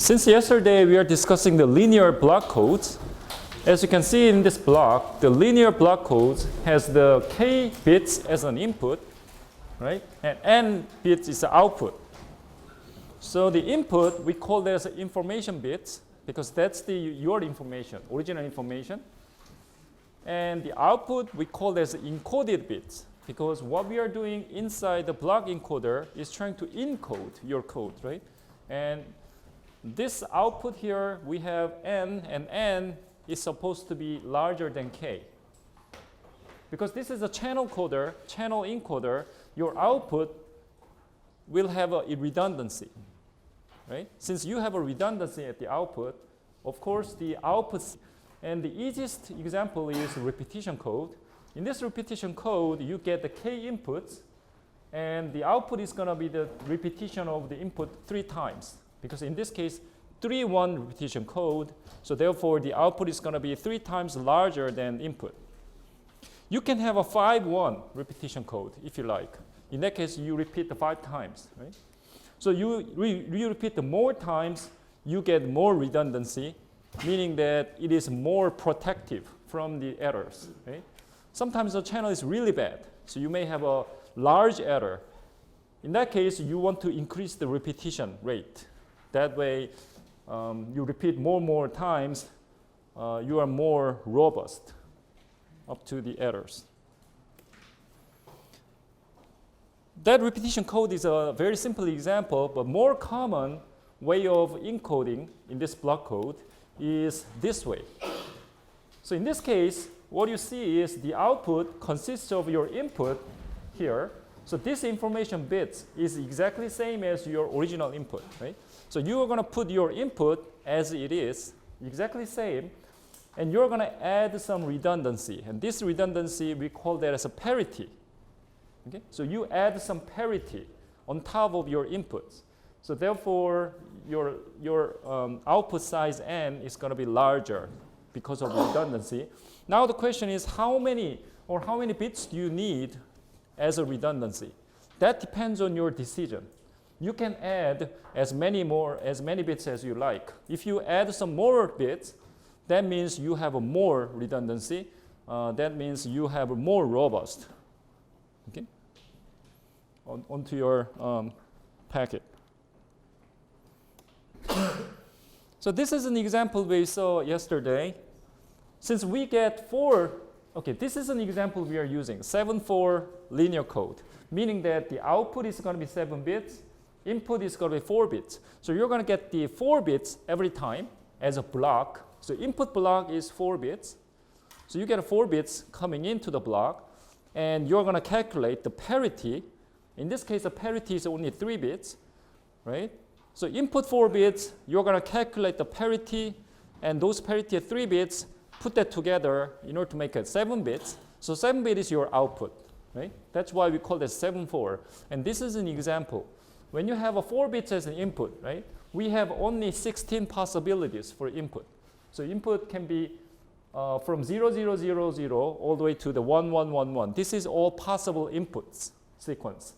Since yesterday we are discussing the linear block codes, as you can see in this block, the linear block codes has the k bits as an input, right? And n bits is the output. So the input, we call that as information bits because that's your information, original information. And the output, we call that as encoded bits because what we are doing inside the block encoder is trying to encode your code, right? And this output here, we have n, and n is supposed to be larger than k. Because this is a channel encoder, your output will have a redundancy, right? Since you have a redundancy at the output, of course the outputs, and the easiest example is repetition code. In this repetition code, you get the k inputs, and the output is going to be the repetition of the input 3 times. Because in this case, 3-1 repetition code, so therefore the output is going to be 3 times larger than input. You can have a 5-1 repetition code if you like. In that case, you repeat the 5 times, right? So you repeat the more times, you get more redundancy, meaning that it is more protective from the errors, right? Sometimes the channel is really bad, so you may have a large error. In that case, you want to increase the repetition rate. That way, you repeat more times, you are more robust up to the errors. That repetition code is a very simple example, but more common way of encoding in this block code is this way. So in this case, what you see is the output consists of your input here. So this information bits is exactly same as your original input, right? So you are going to put your input as it is, exactly same, and you're going to add some redundancy. And this redundancy, we call that as a parity. Okay? So you add some parity on top of your inputs. So therefore, your output size n is going to be larger because of redundancy. Now the question is how many bits do you need as a redundancy? That depends on your decision. You can add as many bits as you like. If you add some more bits, that means you have a more redundancy. That means you have a more robust. Okay? Onto your packet. So this is an example we saw yesterday. Since we get 4, okay, this is an example we are using, 7-4 linear code, meaning that the output is going to be 7 bits, input is going to be 4 bits. So you're going to get the 4 bits every time as a block. So input block is 4 bits. So you get 4 bits coming into the block, and you're going to calculate the parity. In this case, the parity is only 3 bits, right? So input 4 bits, you're going to calculate the parity, and those parity 3 bits, put that together in order to make it 7 bits. So 7 bit is your output, right? That's why we call it 7-4. And this is an example. When you have a 4 bits as an input, right? We have only 16 possibilities for input. So input can be from 0, 0, 0, 0 all the way to the 1, 1, 1, 1. This is all possible inputs sequence.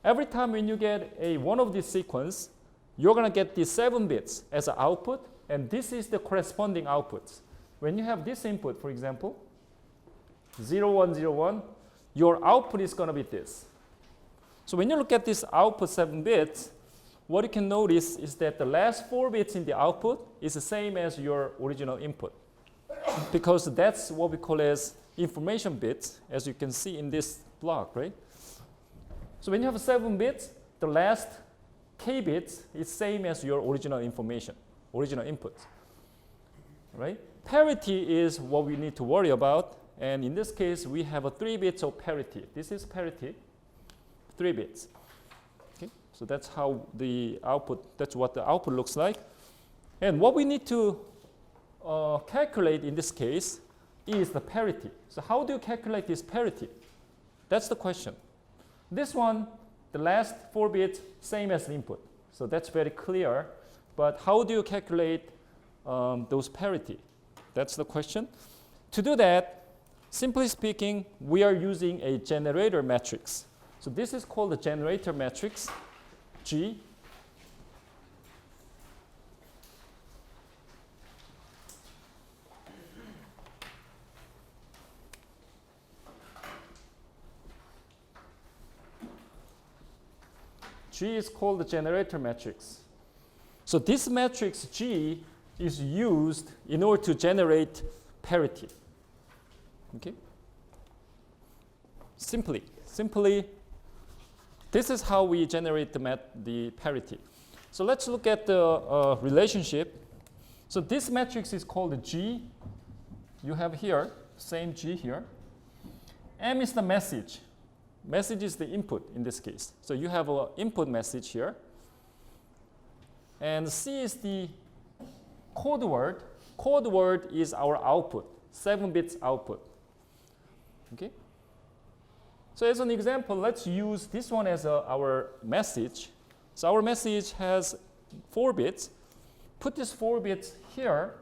Every time when you get one of these sequence, you're going to get the 7 bits as an output, and this is the corresponding outputs. When you have this input, for example, 0, 1, 0, 1, your output is going to be this. So when you look at this output 7 bits, what you can notice is that the last 4 bits in the output is the same as your original input. Because that's what we call as information bits, as you can see in this block, right? So when you have 7 bits, the last k bits is same as your original information, original inputs, right? Parity is what we need to worry about, and in this case, we have a 3 bits of parity. This is parity, 3 bits. Okay? So that's how the output, that's what the output looks like. And what we need to calculate in this case is the parity. So how do you calculate this parity? That's the question. This one, the last 4 bits, same as the input. So that's very clear. But how do you calculate those parity? That's the question. To do that, simply speaking, we are using a generator matrix. So this is called the generator matrix, G. G is called the generator matrix. So this matrix G is used in order to generate parity. Okay? Simply, this is how we generate the parity. So let's look at the relationship. So this matrix is called G. You have here, same G here. M is the message. Message is the input in this case. So you have an input message here. And C is the code word. Code word is our output, 7 bits output. Okay? So as an example, let's use this one as our message. So our message has 4 bits. Put these 4 bits here,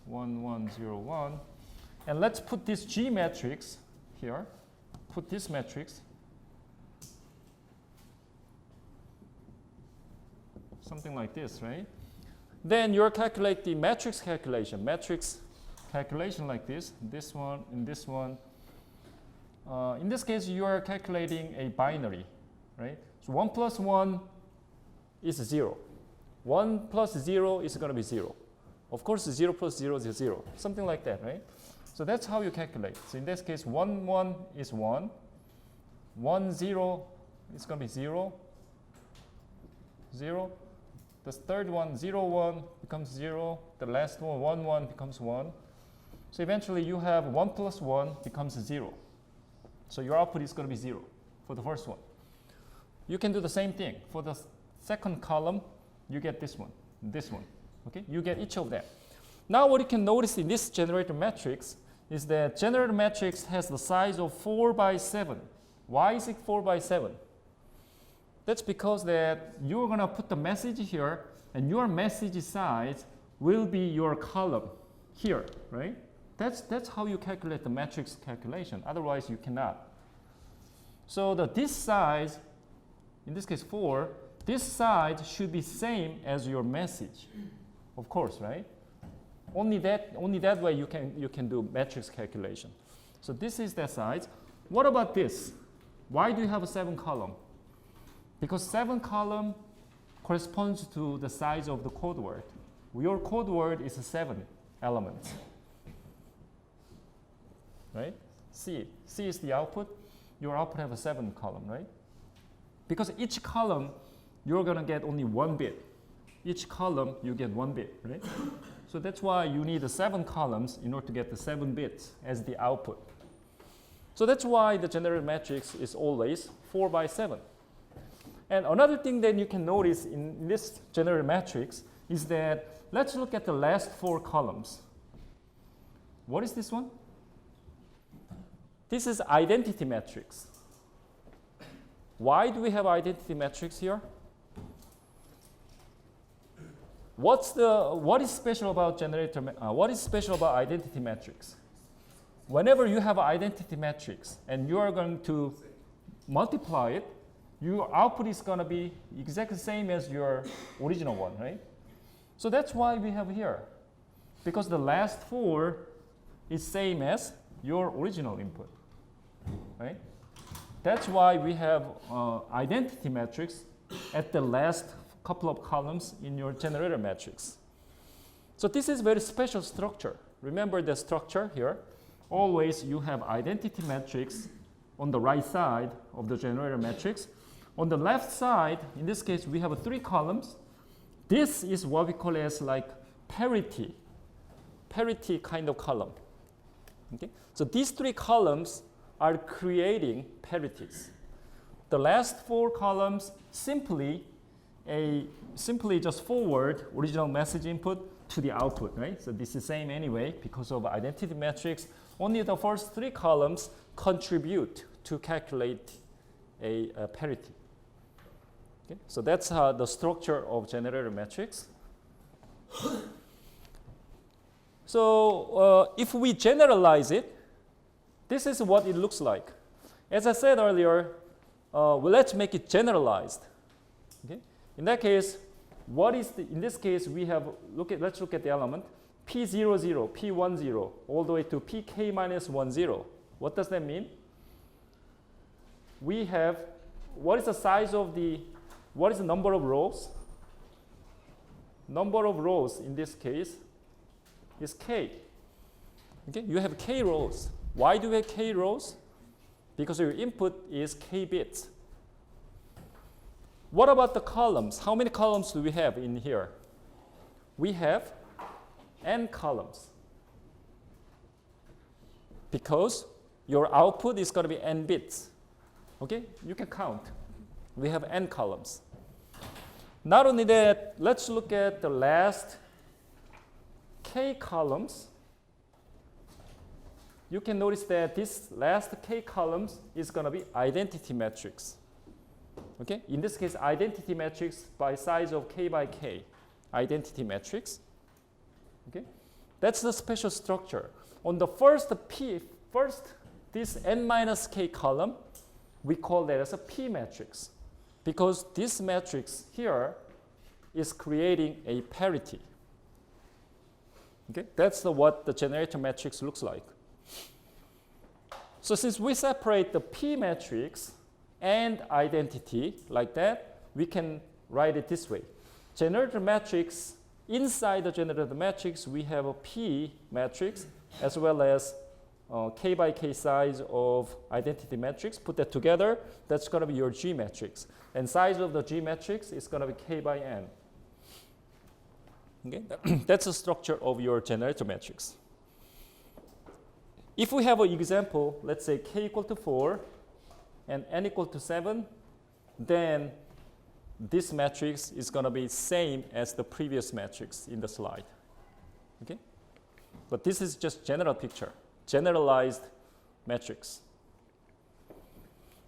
1, 1, 0, 1. And let's put this G matrix here. Put this matrix. Something like this, right? Then you calculate the matrix calculation. Matrix calculation like this. This one and this one. In this case, you are calculating a binary, right? So 1 plus 1 is 0. 1 plus 0 is going to be 0. Of course, 0 plus 0 is 0. Something like that, right? So that's how you calculate. So in this case, 1, 1 is 1. 1, 0 is going to be 0. 0. The third one, 0, 1 becomes 0. The last one, 1, 1 becomes 1. So eventually you have 1 plus 1 becomes 0. So your output is going to be 0 for the first one. You can do the same thing. For the second column, you get this one. Okay? You get each of them. Now what you can notice in this generator matrix is that generator matrix has the size of 4 by 7. Why is it 4 by 7? That's because that you're going to put the message here, and your message size will be your column here, right? That's how you calculate the matrix calculation. Otherwise, you cannot. So this size, in this case 4, this size should be same as your message, of course, right? Only that way you can do matrix calculation. So this is that size. What about this? Why do you have a 7 column? Because 7 column corresponds to the size of the code word. Your code word is 7 elements. Right? C is the output. Your output have a 7 column, right? Because each column, you're going to get only 1 bit. Each column, you get 1 bit, right? So that's why you need the 7 columns in order to get the 7 bits as the output. So that's why the generator matrix is always 4 by 7. And another thing that you can notice in this generator matrix is that let's look at the last 4 columns. What is this one? This is identity matrix. Why do we have identity matrix here? What is special about what is special about identity matrix? Whenever you have an identity matrix and you are going to multiply it, your output is going to be exactly the same as your original one, right? So that's why we have here. Because the last 4 is same as your original input, right? That's why we have identity matrix at the last couple of columns in your generator matrix. So this is very special structure. Remember the structure here. Always you have identity matrix on the right side of the generator matrix. On the left side, in this case, we have 3 columns. This is what we call as like parity kind of column. Okay? So these 3 columns are creating parities. The last 4 columns simply just forward original message input to the output, right? So this is same anyway because of identity matrix. Only the first 3 columns contribute to calculate a parity. Okay? So that's the structure of generator matrix. So if we generalize it, this is what it looks like. As I said earlier, well, let's make it generalized. Okay? In that case, in this case, we have, let's look at the element P00, P10, all the way to Pk minus 10. What does that mean? We have what is the size of what is the number of rows? Number of rows in this case is k. Okay, you have k rows. Why do you have k rows? Because your input is k bits. What about the columns? How many columns do we have in here? We have n columns. Because your output is going to be n bits. Okay, you can count. We have n columns. Not only that, let's look at the last k columns. You can notice that this last k columns is going to be identity matrix. Okay, in this case, identity matrix by size of k by k. Identity matrix. Okay, that's the special structure. On the first this n minus k column, we call that as a p matrix, because this matrix here is creating a parity. Okay, that's what the generator matrix looks like. So since we separate the p matrix and identity like that, we can write it this way. Generator matrix, inside the generator matrix, we have a p matrix as well as k by k size of identity matrix. Put that together, that's going to be your G matrix. And size of the G matrix is going to be k by n. Okay? That's the structure of your generator matrix. If we have an example, let's say k equal to 4 and n equal to 7, then this matrix is going to be same as the previous matrix in the slide. Okay? But this is just general picture, generalized matrix.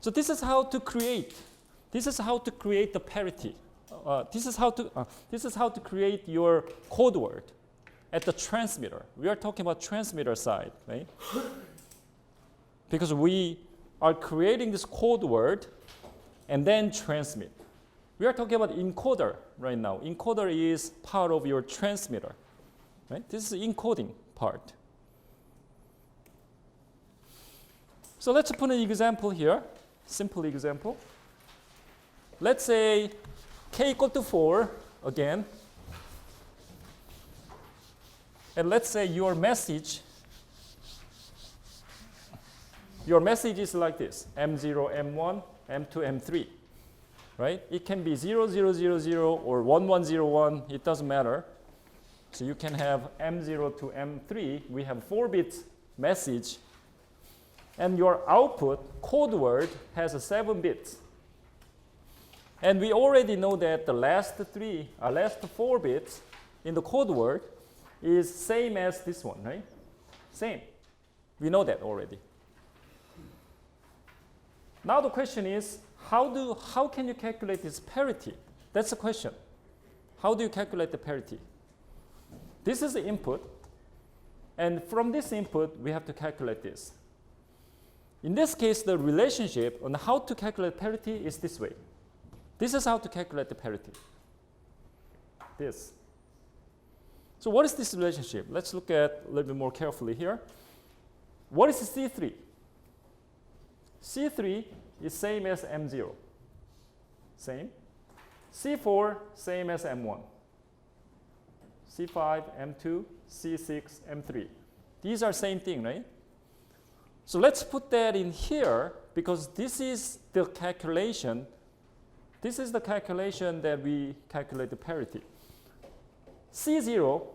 So this is how to create the parity. This is how to create your code word at the transmitter. We are talking about transmitter side, right? Because we are creating this code word and then transmit. We are talking about encoder right now. Encoder is part of your transmitter, right? This is the encoding part. So let's put an example here, simple example. Let's say k equal to 4 again. And let's say your message is like this, M0, M1, M2, M3, right? It can be 0, 0, 0, 0 or 1, 1, 0, 1, it doesn't matter. So you can have M0 to M3, we have 4 bits message, and your output code word has 7 bits. And we already know that the last 4 bits in the code word is same as this one, right? Same. We know that already. Now the question is, how can you calculate this parity? That's the question. How do you calculate the parity? This is the input, and from this input, we have to calculate this. In this case, the relationship on how to calculate parity is this way. This is how to calculate the parity. This. So what is this relationship? Let's look at a little bit more carefully here. What is C3? C3 is same as M0. Same. C4, same as M1. C5, M2, C6, M3. These are same thing, right? So let's put that in here because this is the calculation. This is the calculation that we calculate the parity. C0,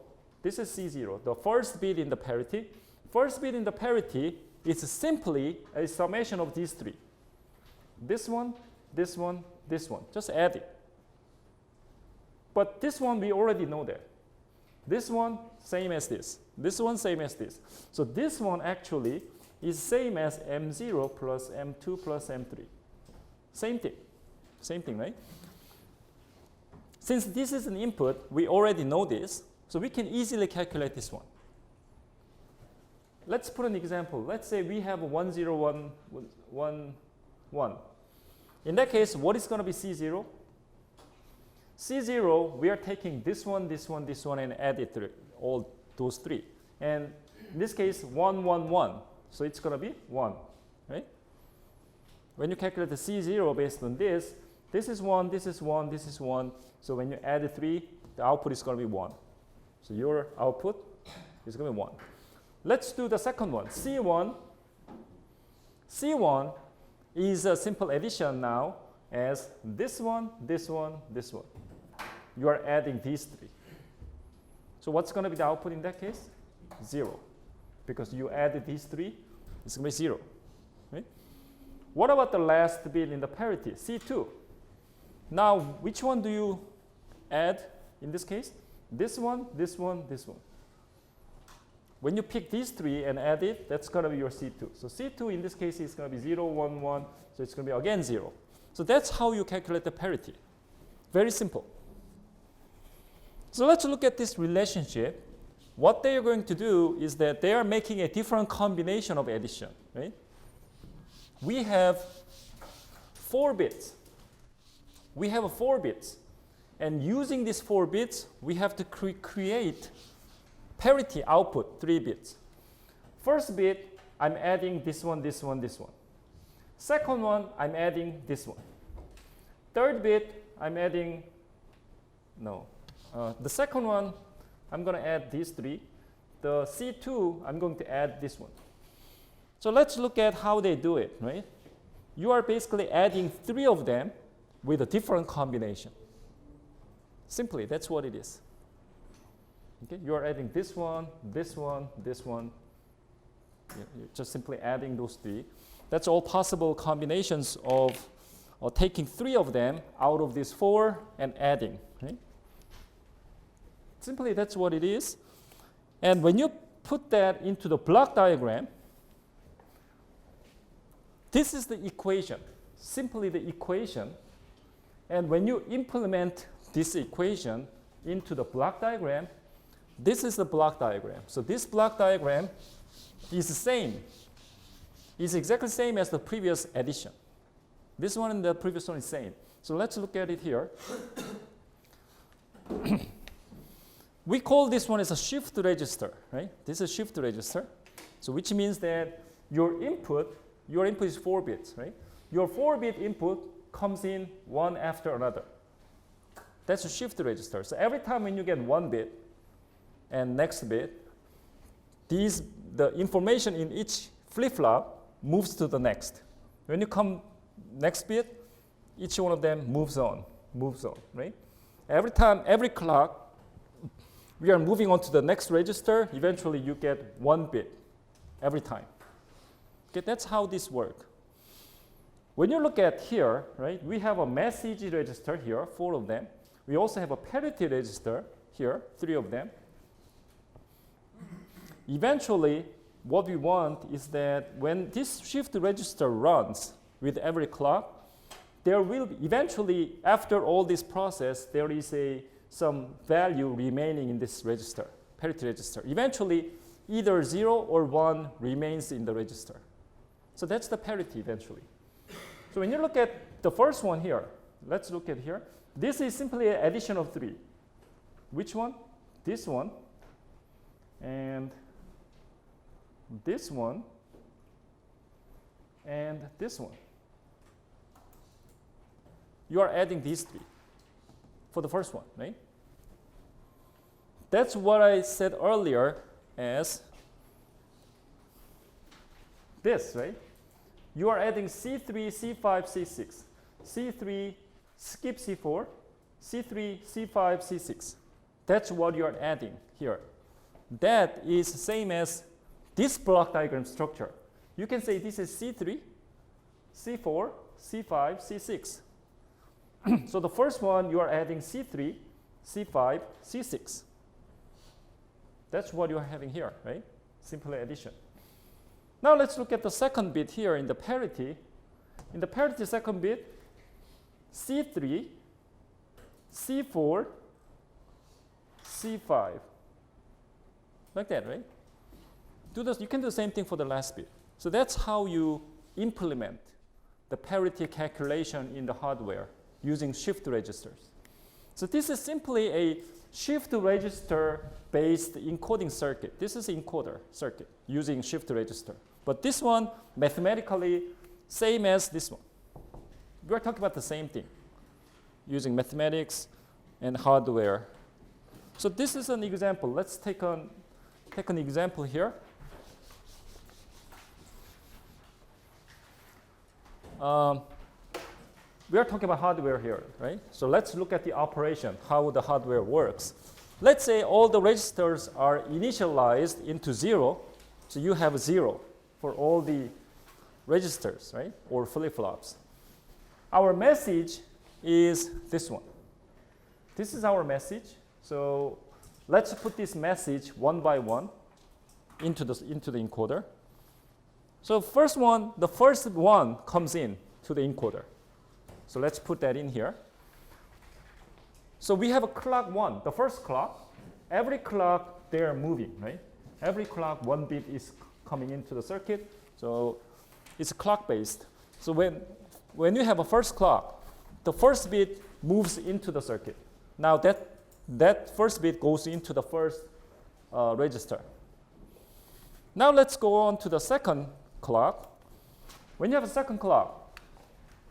this is C0, the first bit in the parity. First bit in the parity is simply a summation of these 3. This one, this one, this one. Just add it. But this one, we already know that. This one, same as this. This one, same as this. So this one actually is same as M0 plus M2 plus M3. Same thing. Same thing, right? Since this is an input, we already know this, so we can easily calculate this one. Let's put an example. Let's say we have 1, 0, 1, 1, 1. In that case, what is going to be C0? C0, we are taking this one, this one, this one, and add it to all those 3. And in this case, 1, 1, 1. So it's going to be 1, right? when you calculate the C0 based on this is 1, this is 1, this is 1. So when you add 3, the output is going to be 1. So your output is going to be 1. Let's do the second one, C1. C1 is a simple addition now as this one, this one, this one. You are adding these 3. So what's going to be the output in that case? 0. Because you added these 3, it's going to be 0. Right? What about the last bit in the parity, C2? Now, which one do you add in this case? This one, this one, this one. When you pick these 3 and add it, that's going to be your C2. So C2 in this case is going to be 0, 1, 1. So it's going to be again 0. So that's how you calculate the parity. Very simple. So let's look at this relationship. What they are going to do is that they are making a different combination of addition. Right? We have 4 bits. We have 4 bits. And using these 4 bits, we have to create parity output, 3 bits. First bit, I'm adding this one, this one, this one. Second one, I'm adding this one. Third bit, I'm adding, the second one, I'm going to add these 3. The C2, I'm going to add this one. So let's look at how they do it, right? You are basically adding 3 of them with a different combination. Simply, that's what it is. Okay, you are adding this one, this one, this one. You're just simply adding those 3. That's all possible combinations of taking 3 of them out of these 4 and adding. Right? Simply, that's what it is. And when you put that into the block diagram, this is the equation, simply the equation. And when you implement this equation into the block diagram, this is the block diagram. So this block diagram is the same. It's exactly the same as the previous addition. This one and the previous one is same. So let's look at it here. We call this one as a shift register, right? This is a shift register. So which means that your input is 4 bits, right? Your 4-bit input comes in one after another. That's a shift register. So every time when you get 1 bit and next bit, the information in each flip-flop moves to the next. When you come next bit, each one of them moves on, right? Every time, every clock, we are moving on to the next register. Eventually, you get 1 bit every time. Okay, that's how this works. When you look at here, right, we have a message register here, 4 of them. We also have a parity register here, 3 of them. Eventually, what we want is that when this shift register runs with every clock, there will be eventually, after all this process, there is some value remaining in this register, parity register. Eventually, either 0 or 1 remains in the register. So that's the parity eventually. So when you look at the first one here, let's look at here. This is simply an addition of 3. Which one? This one. And this one. And this one. You are adding these 3 for the first one, right? That's what I said earlier as this, right? You are adding C3, C5, C6. C3, skip C4, C3, C5, C6. That's what you are adding here. That is same as this block diagram structure. You can say this is C3, C4, C5, C6. So the first one, you are adding C3, C5, C6. That's what you are having here, right? Simple addition. Now let's look at the second bit here in the parity. In the parity second bit, C3, C4, C5. Like that, right? You can do the same thing for the last bit. So that's how you implement the parity calculation in the hardware using shift registers. So this is simply a shift register based encoding circuit. This is encoder circuit using shift register. But this one, mathematically, same as this one. we are talking about the same thing, using mathematics and hardware. So this is an example. Let's take an example here. We are talking about hardware here, right? So let's look at the operation, how the hardware works. Let's say all the registers are initialized into 0. So you have 0 for all the registers, right? Or flip-flops. Our message is this one. This is our message. So let's put this message one by one into the encoder. So the first one comes in to the encoder. So let's put that in here. So we have a clock 1, the first clock. Every clock they are moving, right? Every clock 1 bit is coming into the circuit. So it's clock based. So when you have a first clock, the first bit moves into the circuit. Now that first bit goes into the first register. Now let's go on to the second clock. When you have a second clock,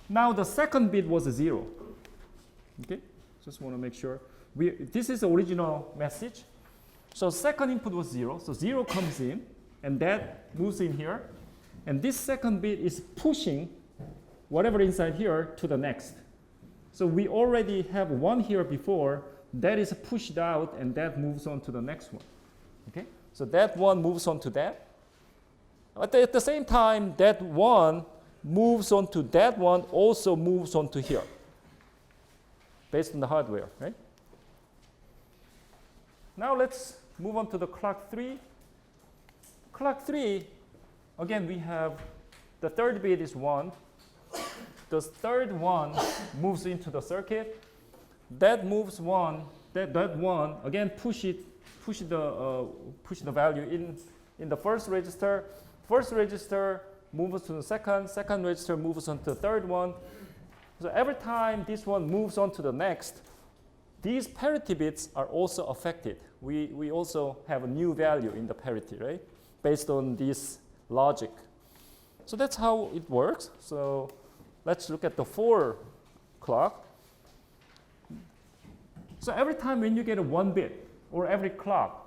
now the second bit was 0. Okay, just want to make sure. This is the original message. So second input was 0. So 0 comes in, and that moves in here. And this second bit is pushing whatever inside here to the next. So we already have 1 here before. That is pushed out, and that moves on to the next one. Okay, so that one moves on to that. At the same time, that one moves on to that one, also moves on to here, based on the hardware, right? Now let's move on to the clock 3. Clock 3, again, we have the third bit is 1. The third one moves into the circuit. That moves one. That one again push the value in the first register. First register moves to the second. Second register moves on to the third one. So every time this one moves on to the next, these parity bits are also affected. We also have a new value in the parity, right? Based on this logic. So that's how it works. So let's look at the 4 clock. So every time when you get a 1 bit, or every clock,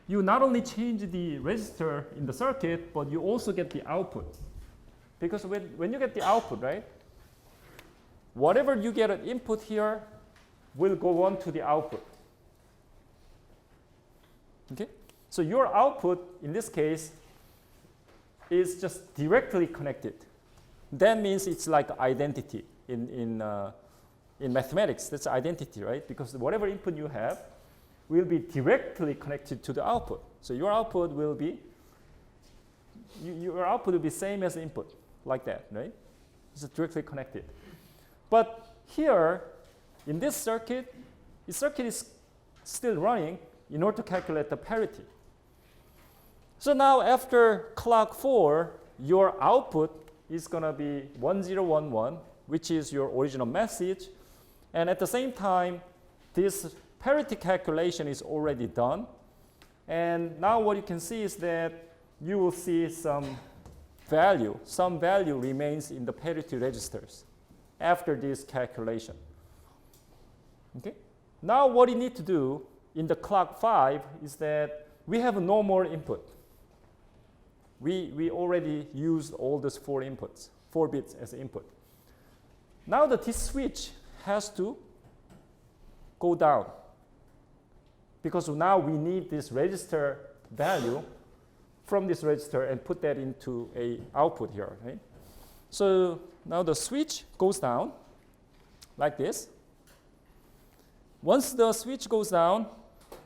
you not only change the register in the circuit, but you also get the output. Because when you get the output, right, whatever you get an input here will go on to the output. Okay? So your output, in this case, is just directly connected. That means it's like identity in mathematics. That's identity, right? Because whatever input you have will be directly connected to the output. So your output will be same as the input, like that, right? It's directly connected. But here, in this circuit, the circuit is still running in order to calculate the parity. So now after clock 4, your output is going to be 1011, which is your original message. And at the same time, this parity calculation is already done. And now what you can see is that you will see some value remains in the parity registers after this calculation. Okay? Now what you need to do in the clock 5 is that we have no more input. We already used all those 4 inputs, 4 bits as input. Now this switch has to go down, because now we need this register value from this register and put that into a output here, right? So now the switch goes down like this. Once the switch goes down,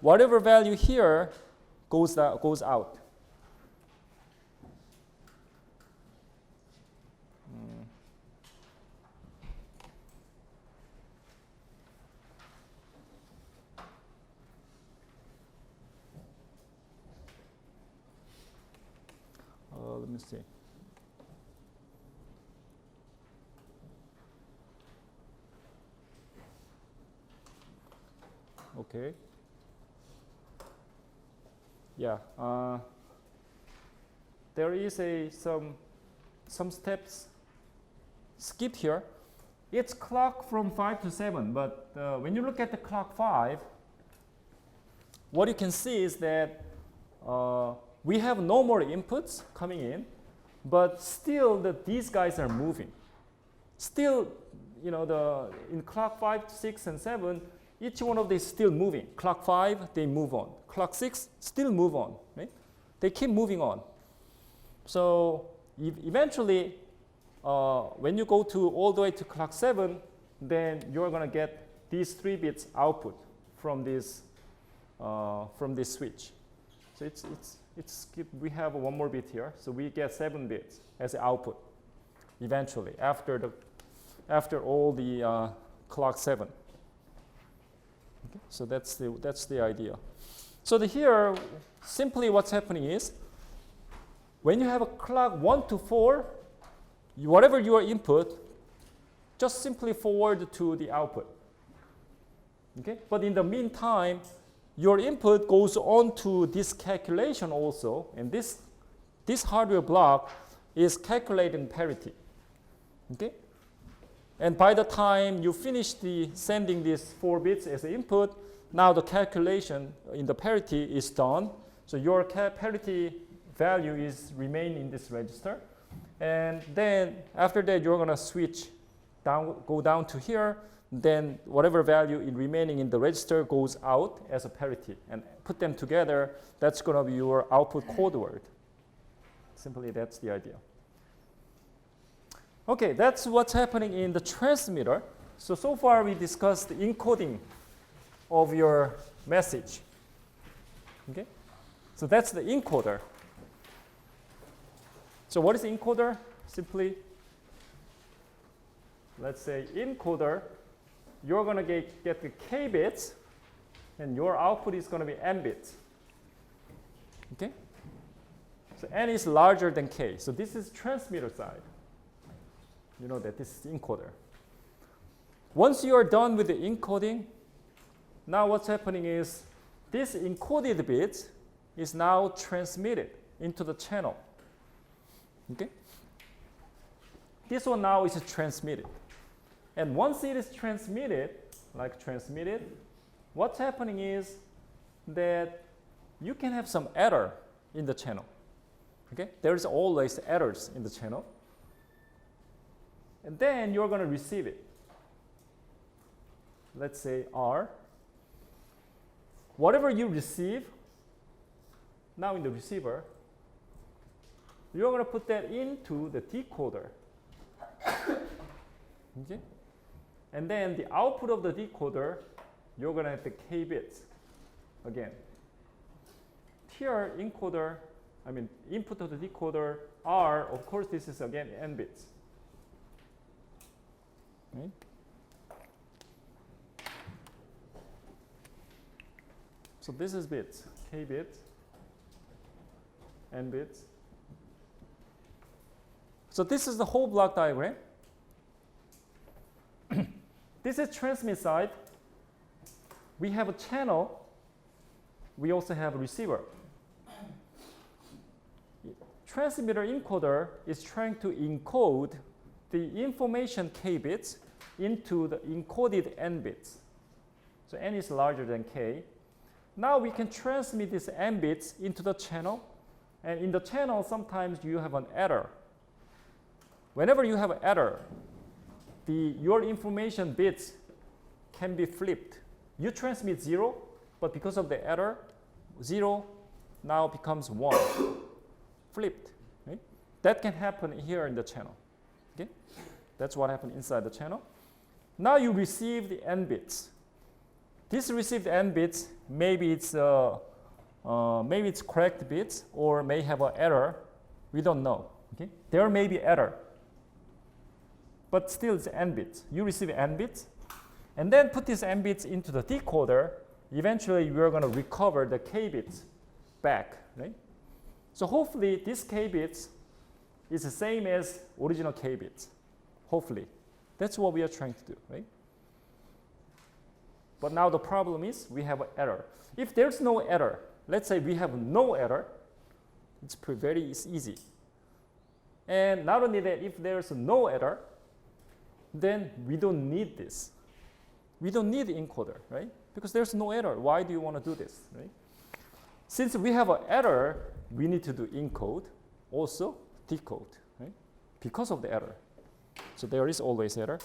whatever value here goes out. Let me see. Okay. Yeah. There is some steps skipped here. it's clock from 5 to 7, but when you look at the clock 5, what you can see is that we have no more inputs coming in, but still these guys are moving. Still, you know, in clock 5, 6, and 7, each one of these is still moving. Clock 5, they move on. Clock 6, still move on. Right? They keep moving on. So eventually, when you go to all the way to clock 7, then you're going to get these 3 bits output from this switch. So we have one more bit here, so we get 7 bits as output eventually after all the clock 7. Okay, so that's the idea. So here, simply what's happening is, when you have a clock 1 to 4, whatever your input, just simply forward to the output. Okay? But in the meantime, your input goes on to this calculation also, and this hardware block is calculating parity. Okay? And by the time you finish sending these 4 bits as input, now the calculation in the parity is done. So your parity value is remain in this register. And then after that, you're going to switch down, go down to here. Then whatever value is remaining in the register goes out as a parity. And put them together, that's going to be your output code word. Simply, that's the idea. Okay, that's what's happening in the transmitter. So far we discussed the encoding of your message. Okay, so that's the encoder. So what is the encoder? Simply, let's say encoder, you're going to get the k bits, and your output is going to be n bits. Okay, so n is larger than k. So this is transmitter side. You know that this is encoder. Once you are done with the encoding, now what's happening is this encoded bit is now transmitted into the channel. Okay? This one now is transmitted. And once it is transmitted, what's happening is that you can have some error in the channel. Okay? There's always errors in the channel. And then you're going to receive it. Let's say R. Whatever you receive, now in the receiver, you're going to put that into the decoder. Okay? And then the output of the decoder, you're going to have the k bits again. Here, input of the decoder, R, of course, this is again n bits. Right? So this is bits, k bits, n bits. So this is the whole block diagram. This is transmit side. We have a channel. We also have a receiver. Transmitter encoder is trying to encode the information k bits into the encoded n bits. So n is larger than k. Now we can transmit these n bits into the channel. And in the channel, sometimes you have an error. Whenever you have an error, your information bits can be flipped. You transmit 0, but because of the error, 0 now becomes 1. Flipped. Right? That can happen here in the channel. Okay? That's what happened inside the channel. Now you receive the n bits. This received n bits, maybe it's correct bits or may have an error. We don't know. Okay? There may be error, but still it's n bits. You receive n bits, and then put these n bits into the decoder. Eventually, we're going to recover the k bits back. Right? So hopefully, this k bits is the same as original k bits. Hopefully, that's what we are trying to do. Right? But now the problem is we have an error. If there's no error, let's say we have no error, it's very easy. And not only that, if there's no error, then we don't need this. We don't need the encoder, right? Because there's no error. Why do you want to do this, right? Since we have an error, we need to do encode, also decode, right? Because of the error. So there is always error.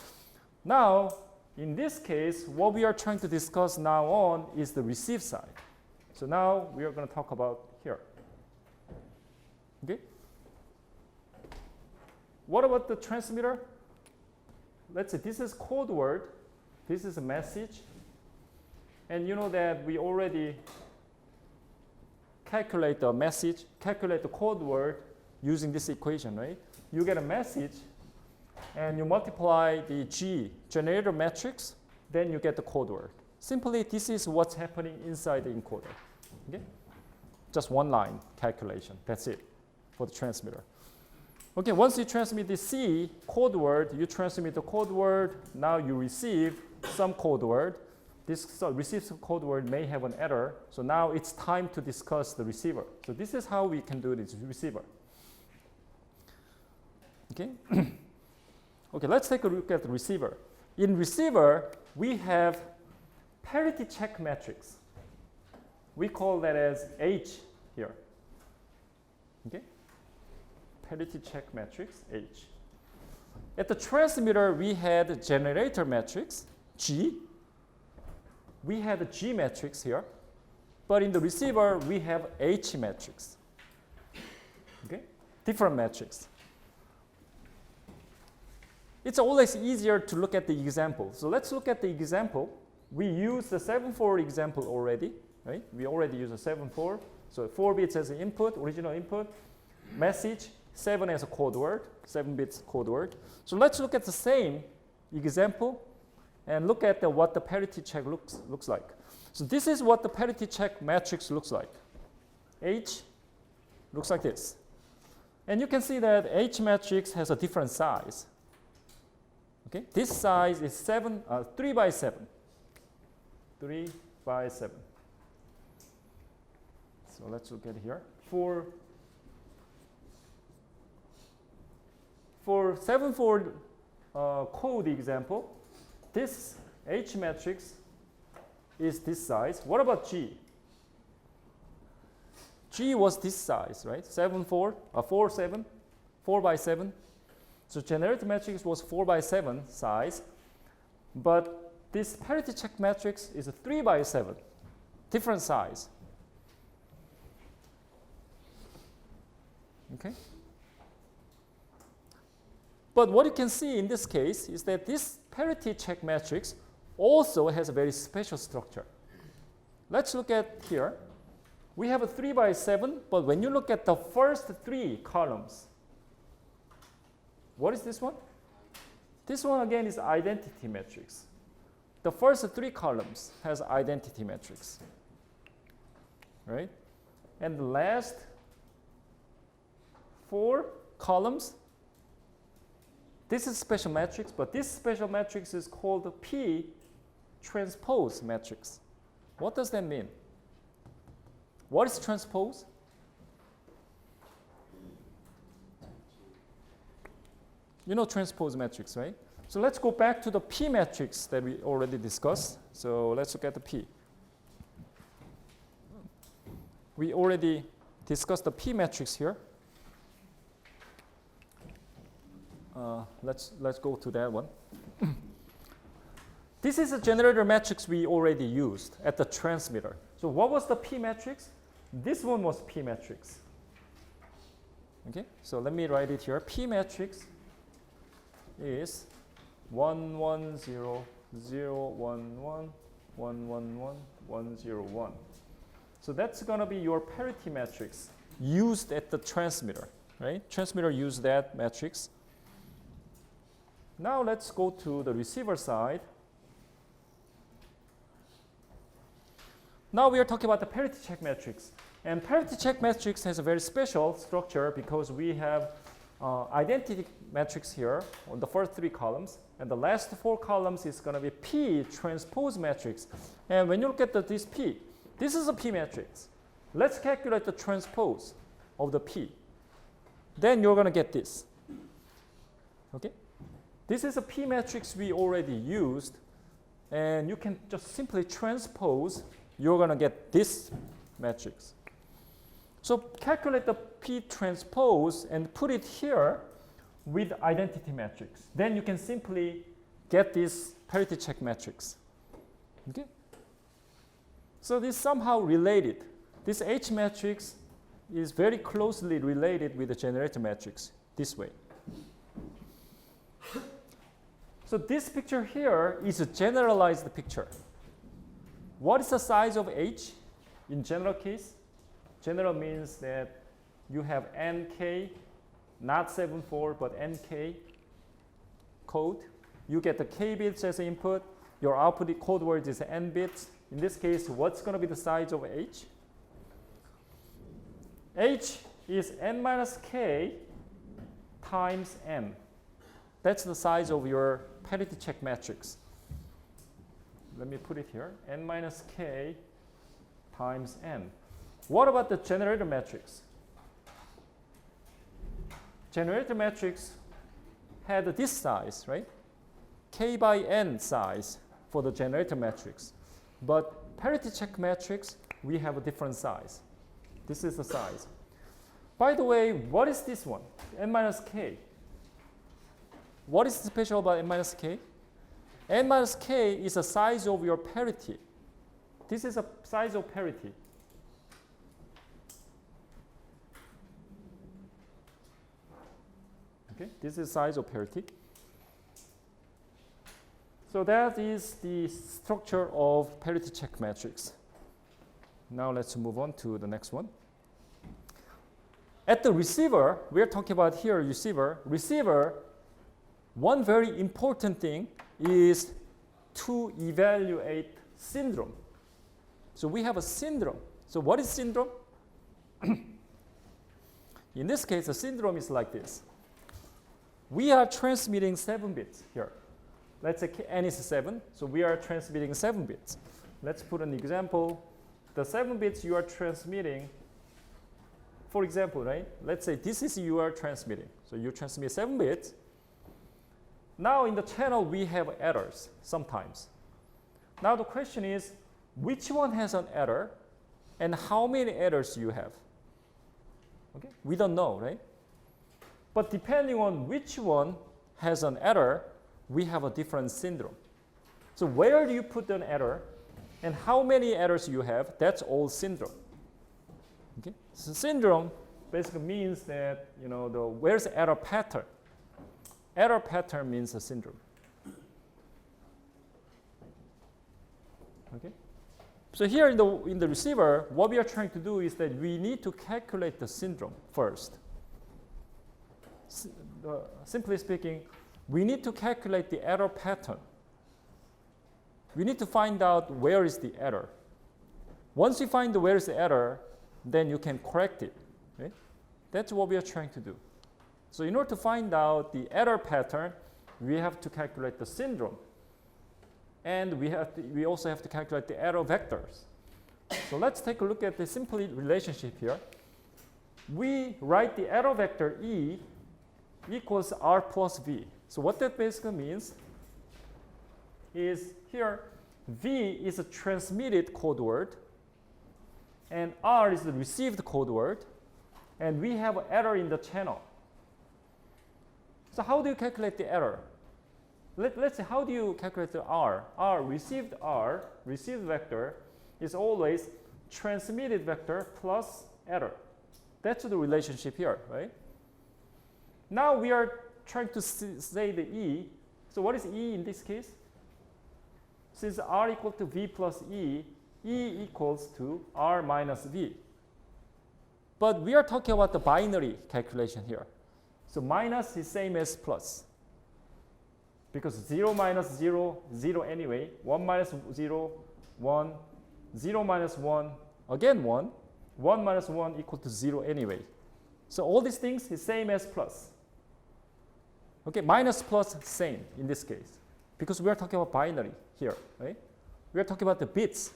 Now, in this case, what we are trying to discuss now on is the receive side. So now we are going to talk about here. Okay? What about the transmitter? Let's say this is code word. This is a message. And you know that we already calculate the message, calculate the code word using this equation, right? You get a message and you multiply the G, generator matrix, then you get the code word. Simply, this is what's happening inside the encoder. Okay? Just one line calculation. That's it for the transmitter. Okay, once you transmit the C code word, you transmit the code word. Now you receive some code word. This received code word may have an error. So now it's time to discuss the receiver. So this is how we can do this receiver. Okay. Okay, let's take a look at the receiver. In receiver, we have parity check matrix. We call that as H here. Okay? Parity check matrix, H. At the transmitter, we had generator matrix, G. We had a G matrix here. But in the receiver, we have H matrix. Okay? Different matrix. It's always easier to look at the example. So let's look at the example. We used the 7/4 example already, right? We already used a 7/4. So 4 bits as an input, original input, message, 7 as a code word, 7 bits code word. So let's look at the same example and look at what the parity check looks like. So this is what the parity check matrix looks like. H looks like this. And you can see that H matrix has a different size. Okay, this size is 3 by 7. 3 by 7. So let's look at here. For 7/4 code example, this H matrix is this size. What about G? G was this size, right? 7/4, 4/7, 4 by 7. So generator matrix was 4 by 7 size, but this parity check matrix is a 3 by 7, different size. Okay. But what you can see in this case is that this parity check matrix also has a very special structure. Let's look at here. We have a 3 by 7, but when you look at the first 3 columns, what is this one? This one again is identity matrix. The first 3 columns has identity matrix, right? And the last 4 columns, this is special matrix, but this special matrix is called the P transpose matrix. What does that mean? What is transpose? You know transpose matrix, right? So let's go back to the P matrix that we already discussed. So let's look at the P. We already discussed the P matrix here. Let's go to that one. This is a generator matrix we already used at the transmitter. So what was the P matrix? This one was P matrix. Okay, so let me write it here. P matrix is 1 1 0 0 1 1 1 1 1 1 0 1. So that's going to be your parity matrix used at the transmitter, right? Transmitter used that matrix. Now let's go to the receiver side. Now we are talking about the parity check matrix. And parity check matrix has a very special structure because we have identity matrix here on the first 3 columns. And the last 4 columns is going to be P transpose matrix. And when you look at this P, this is a P matrix. Let's calculate the transpose of the P. Then you're going to get this. Okay? This is a P matrix we already used, and you can just simply transpose. You're going to get this matrix. So calculate the P transpose and put it here with identity matrix. Then you can simply get this parity check matrix. Okay? So this is somehow related. This H matrix is very closely related with the generator matrix this way. So this picture here is a generalized picture. What is the size of H in general case? General means that you have NK, not 74, but NK code. You get the K bits as input. Your output code word is N bits. In this case, what's going to be the size of H? H is N minus K times N. That's the size of your parity check matrix. Let me put it here. N minus K times N. What about the generator matrix? Generator matrix had this size, right? K by N size for the generator matrix. But parity check matrix, we have a different size. This is the size. By the way, what is this one? N minus K. What is special about N minus K? N minus K is the size of your parity. This is a size of parity. Okay, this is size of parity. So that is the structure of parity check matrix. Now let's move on to the next one. At the receiver, we're talking about here receiver. Receiver, one very important thing is to evaluate syndrome. So we have a syndrome. So what is syndrome? In this case, the syndrome is like this. We are transmitting 7 bits here. Let's say n is 7, so we are transmitting 7 bits. Let's put an example. The 7 bits you are transmitting, for example, right? Let's say this is you are transmitting. So you transmit 7 bits. Now in the channel we have errors sometimes. Now the question is, which one has an error and how many errors you have? Okay? We don't know, right? But depending on which one has an error, we have a different syndrome. So where do you put an error and how many errors you have, that's all syndrome. Okay? So syndrome basically means that, you know, where's the error pattern? Error pattern means a syndrome. Okay? So here in the receiver, what we are trying to do is that we need to calculate the syndrome first. Simply speaking, we need to calculate the error pattern. We need to find out where is the error. Once you find where is the error, then you can correct it. Okay? That's what we are trying to do. So in order to find out the error pattern, we have to calculate the syndrome. And we also have to calculate the error vectors. So let's take a look at the simple relationship here. We write the error vector E equals R plus V. So what that basically means is here V is a transmitted code word and R is the received code word, and we have an error in the channel. So how do you calculate the error? Let's say, how do you calculate the R? Received vector is always transmitted vector plus error. That's the relationship here, right? Now we are trying to say the E. So what is E in this case? Since R equal to V plus E, E equals to R minus V. But we are talking about the binary calculation here. So minus is same as plus. Because 0 minus 0, 0 anyway. 1 minus 0, 1. 0 minus 1, again 1. 1 minus 1 equal to 0 anyway. So all these things is same as plus. Okay, minus plus same in this case. Because we are talking about binary here, right? We are talking about the bits.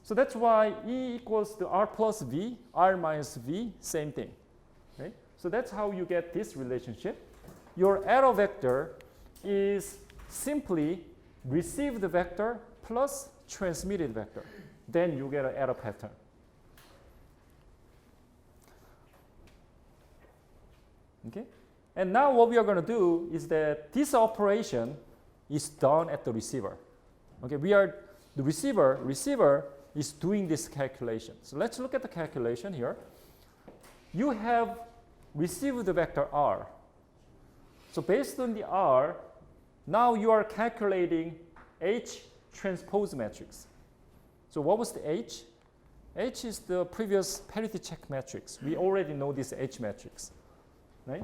So that's why E equals to R plus V, R minus V, same thing. Right? So that's how you get this relationship. your error vector is simply received vector plus transmitted vector. Then you get an error pattern. Okay? And now what we are going to do is that this operation is done at the receiver. Okay, the receiver is doing this calculation. So let's look at the calculation here. You have received the vector r. So based on the r, now you are calculating H transpose matrix. So what was the H? H is the previous parity check matrix. We already know this H matrix, right?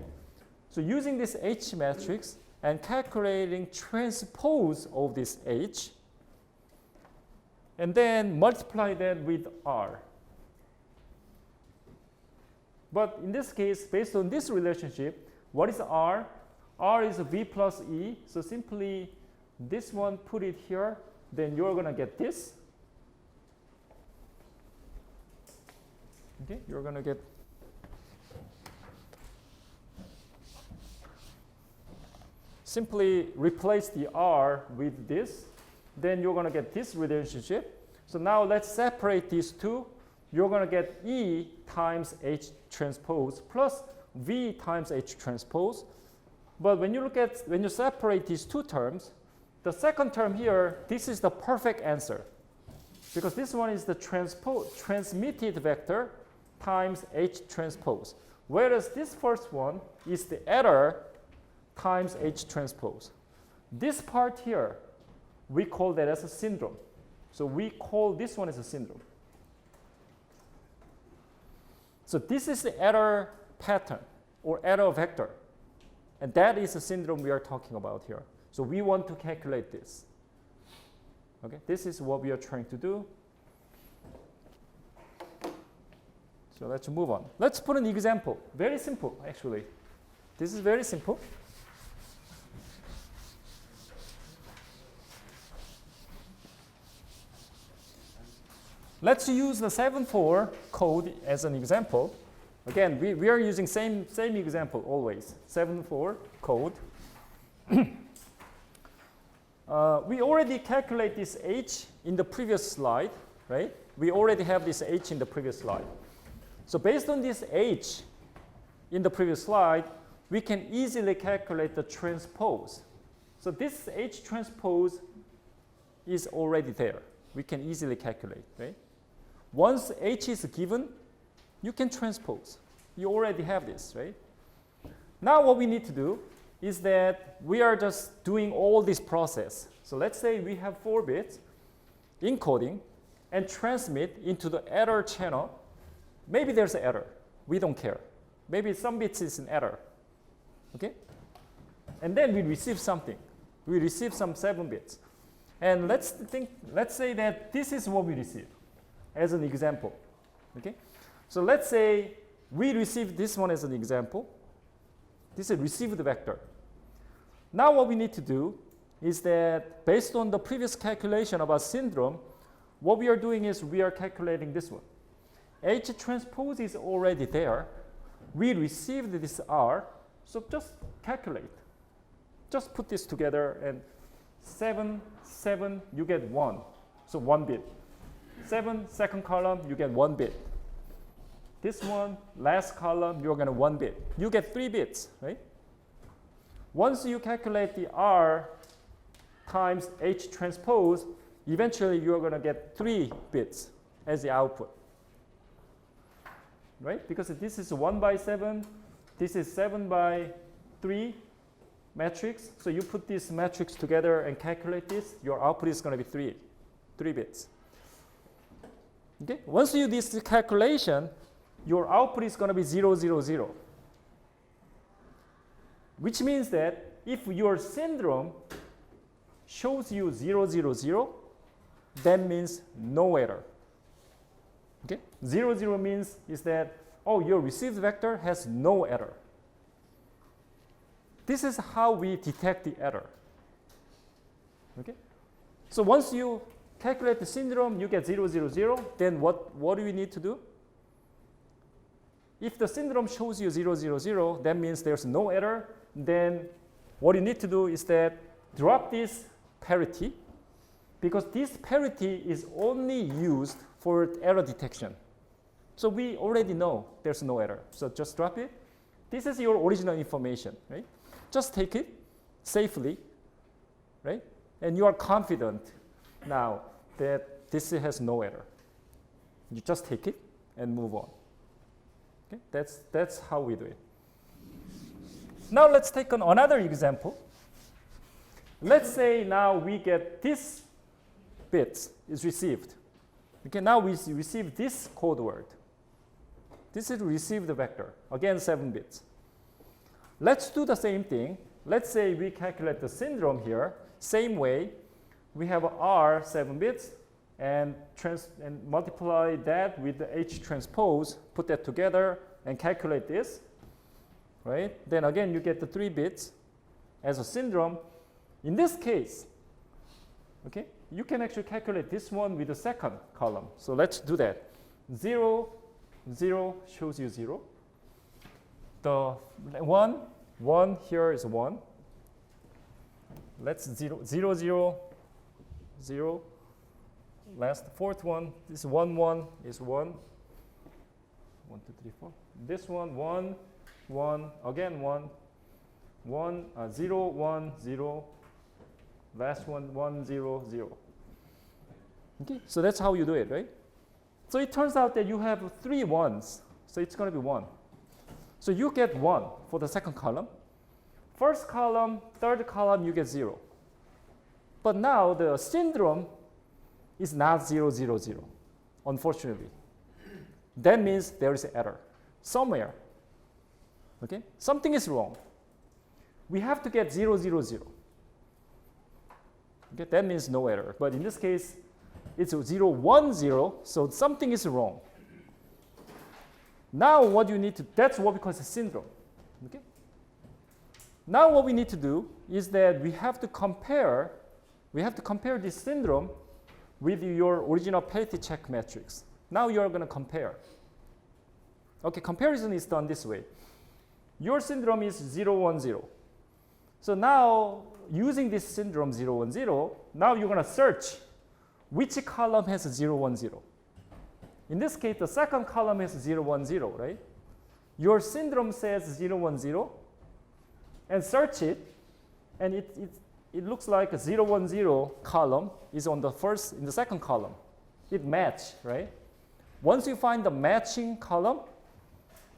So using this H matrix and calculating transpose of this H, and then multiply that with R. But in this case, based on this relationship, what is R? R is V plus E. So simply this one, put it here, then you're going to get this. Okay, you're going to get simply replace the R with this. Then you're going to get this relationship. So now let's separate these two. You're going to get E times H transpose plus V times H transpose. But when you separate these two terms, the second term here, this is the perfect answer. Because this one is the transmitted vector times H transpose. Whereas this first one is the error times H transpose. This part here, we call that as a syndrome. So we call this one as a syndrome. So this is the error pattern or error vector. And that is the syndrome we are talking about here. So we want to calculate this. Okay, this is what we are trying to do. So let's move on. Let's put an example. Very simple, actually. This is very simple. Let's use the 7.4 code as an example. Again, we are using same example always. 7.4 code. We already calculate this H in the previous slide, right? We already have this H in the previous slide. So based on this H in the previous slide, we can easily calculate the transpose. So this H transpose is already there. We can easily calculate, right? Once H is given, you can transpose. You already have this, right? Now what we need to do is that we are just doing all this process. So let's say we have 4 bits encoding and transmit into the error channel. Maybe there's an error. We don't care. Maybe some bits is an error. Okay? And then we receive something. We receive some 7 bits. And let's say that this is what we receive as an example. Okay? So let's say we receive this one as an example. This is received vector. Now what we need to do is that based on the previous calculation about syndrome, what we are doing is we are calculating this one. H transpose is already there. We received this R, so just calculate. Just put this together and 7, 7, you get 1. So 1 bit. 7, second column, you get 1 bit. This one, last column, you're going to 1 bit. You get 3 bits, right? Once you calculate the R times H transpose, eventually you're going to get 3 bits as the output. Right? Because this is 1 by 7, this is 7 by 3 matrix. So you put this matrix together and calculate this, your output is going to be 3 bits. Okay? Once you do this calculation, your output is going to be 0, 0, 0. Which means that if your syndrome shows you 0, 0, 0, that means no error. Okay? 0, 0 means is that, oh, your received vector has no error. This is how we detect the error. Okay? So once you calculate the syndrome, you get 0, 0, 0. Then what do we need to do? if the syndrome shows you 0, 0, 0, that means there's no error. Then what you need to do is that drop this parity, because this parity is only used for error detection. So we already know there's no error. So just drop it. This is your original information, right? Just take it safely, right? And you are confident now that this has no error. You just take it and move on. Okay? That's how we do it. Now let's take on another example. Let's say now we get this bit is received. Okay, now we receive this code word. This is received vector, again 7 bits. Let's do the same thing. Let's say we calculate the syndrome here. Same way, we have R 7 bits and multiply that with the H transpose, put that together and calculate this, right? Then again, you get the 3 bits as a syndrome. In this case, okay, you can actually calculate this one with the second column. So let's do that. 0, 0 shows you 0. The 1 here is 1. Let's 0, 0, 0, 0. Last, fourth one, this 1, 1 is 1. 1, 2, 3, 4. This one, 1, 1, again 1, 1, 0, 1, 0. Last one, 1, 0, 0. Okay, so that's how you do it, right? So it turns out that you have 3 ones, so it's going to be 1. So you get 1 for the second column. First column, third column, you get 0. But now the syndrome is not 0, 0, 0, unfortunately. That means there is an error somewhere. Okay, something is wrong. We have to get 0, 0, 0. Okay, that means no error. But in this case, it's 0, 1, 0, so something is wrong. Now what you need to, that's what we call a syndrome. Okay? Now what we need to do is that we have to compare this syndrome with your original parity check matrix. Now you are going to compare. Okay, comparison is done this way. Your syndrome is 0, 1, 0. So now, using this syndrome 0, 1, 0, now you're going to search which column has 0, 1, 0. In this case, the second column has 0, 1, 0, right? Your syndrome says 0, 1, 0, and search it, and it looks like a 0, 1, 0 column is on in the second column. It matches, right? Once you find the matching column,